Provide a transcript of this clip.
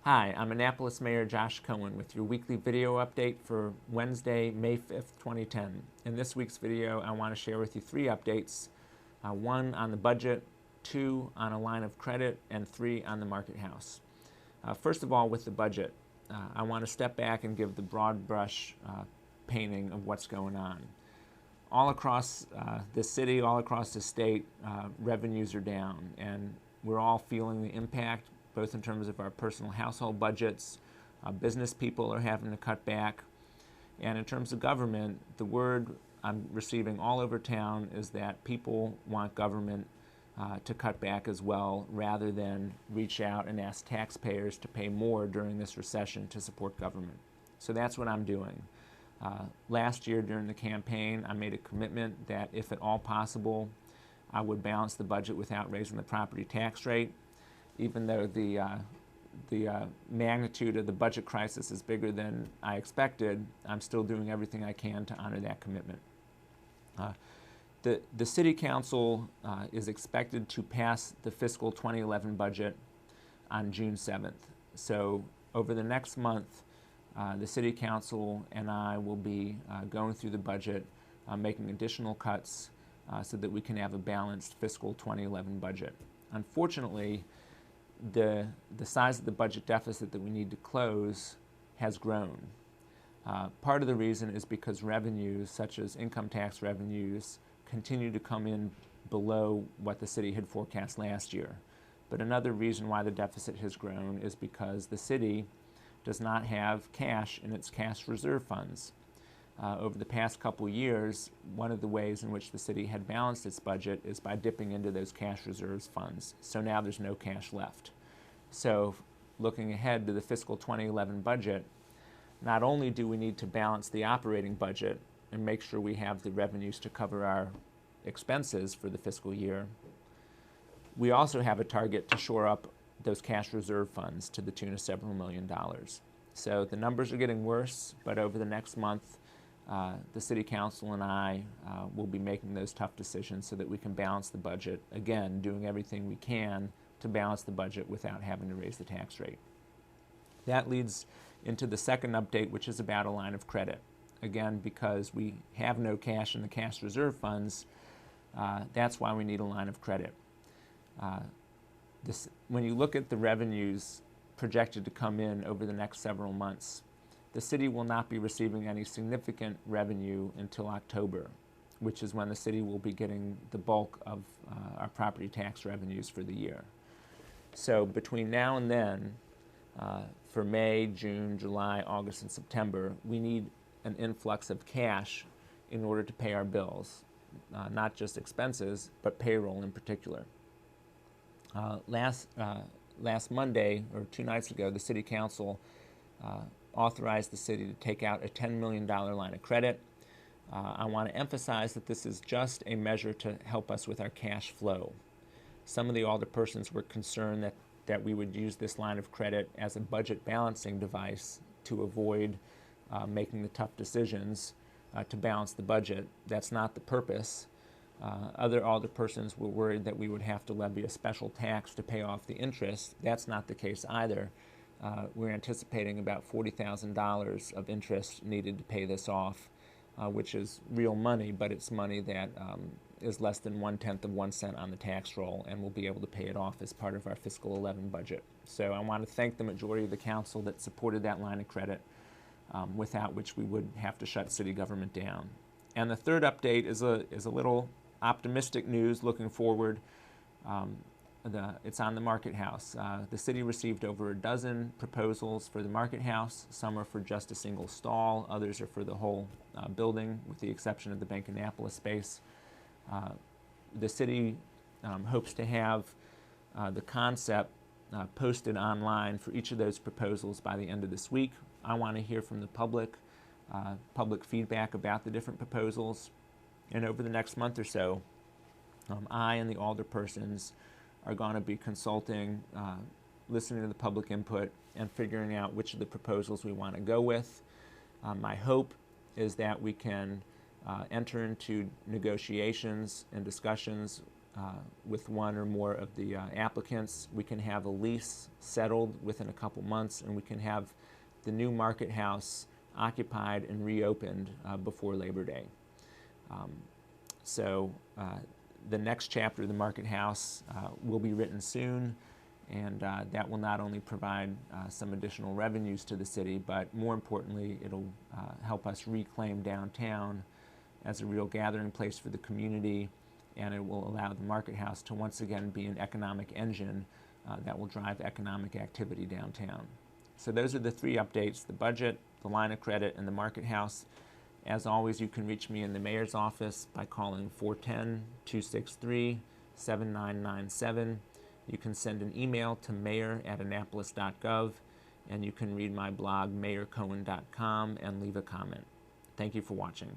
Hi, I'm Annapolis Mayor Josh Cohen with your weekly video update for Wednesday, May 5th, 2010. In this week's video, I want to share with you three updates. One on the budget, two on a line of credit, and three on the market house. First of all, with the budget, I want to step back and give the broad brush painting of what's going on. All across the city, all across the state, revenues are down, and we're all feeling the impact, both in terms of our personal household budgets. Business people are having to cut back. And in terms of government, the word I'm receiving all over town is that people want government to cut back as well, rather than reach out and ask taxpayers to pay more during this recession to support government. So that's what I'm doing. Last year during the campaign, I made a commitment that if at all possible, I would balance the budget without raising the property tax rate. Even though the magnitude of the budget crisis is bigger than I expected, I'm still doing everything I can to honor that commitment. The City Council is expected to pass the fiscal 2011 budget on June 7th. So over the next month, the City Council and I will be going through the budget, making additional cuts so that we can have a balanced fiscal 2011 budget. Unfortunately, the size of the budget deficit that we need to close has grown. Part of the reason is because revenues, such as income tax revenues, continue to come in below what the city had forecast last year. But another reason why the deficit has grown is because the city does not have cash in its cash reserve funds. Over the past couple years, one of the ways in which the city had balanced its budget is by dipping into those cash reserves funds. So now there's no cash left. So looking ahead to the fiscal 2011 budget, not only do we need to balance the operating budget and make sure we have the revenues to cover our expenses for the fiscal year, we also have a target to shore up those cash reserve funds to the tune of several $million. So the numbers are getting worse, but over the next month, the City Council and I will be making those tough decisions so that we can balance the budget, again, doing everything we can to balance the budget without having to raise the tax rate. That leads into the second update, which is about a line of credit. Again, because we have no cash in the cash reserve funds, that's why we need a line of credit. When you look at the revenues projected to come in over the next several months, the city will not be receiving any significant revenue until October, which is when the city will be getting the bulk of our property tax revenues for the year. So between now and then, for May, June, July, August, and September, we need an influx of cash in order to pay our bills, not just expenses, but payroll in particular. Last Monday, or 2 nights ago, the City Council authorized the city to take out a $10 million line of credit. I want to emphasize that this is just a measure to help us with our cash flow. Some of the alderpersons were concerned that we would use this line of credit as a budget balancing device to avoid making the tough decisions to balance the budget. That's not the purpose. Other alderpersons were worried that we would have to levy a special tax to pay off the interest. That's not the case either. We're anticipating about $40,000 of interest needed to pay this off, which is real money, but it's money that is less than 1/10 of 1 cent on the tax roll, and we'll be able to pay it off as part of our fiscal 11 budget. So I want to thank the majority of the council that supported that line of credit, without which we would have to shut city government down. And the third update is a little optimistic news looking forward. It's on the market house. The city received over a dozen proposals for the market house. Some are for just a single stall, others are for the whole building, with the exception of the Bank Annapolis space. The city hopes to have the concept posted online for each of those proposals by the end of this week. I want to hear from the public feedback about the different proposals. And over the next month or so, I and the alderpersons are going to be consulting, listening to the public input, and figuring out which of the proposals we want to go with. My hope is that we can enter into negotiations and discussions with one or more of the applicants. We can have a lease settled within a couple months, and we can have the new Market House occupied and reopened before Labor Day. So the next chapter of the Market House will be written soon, and that will not only provide some additional revenues to the city, but more importantly, it'll help us reclaim downtown as a real gathering place for the community, and it will allow the Market House to once again be an economic engine that will drive economic activity downtown. So those are the three updates: the budget, the line of credit, and the Market House. As always, you can reach me in the mayor's office by calling 410-263-7997. You can send an email to mayor@annapolis.gov, and you can read my blog, mayorcohen.com, and leave a comment. Thank you for watching.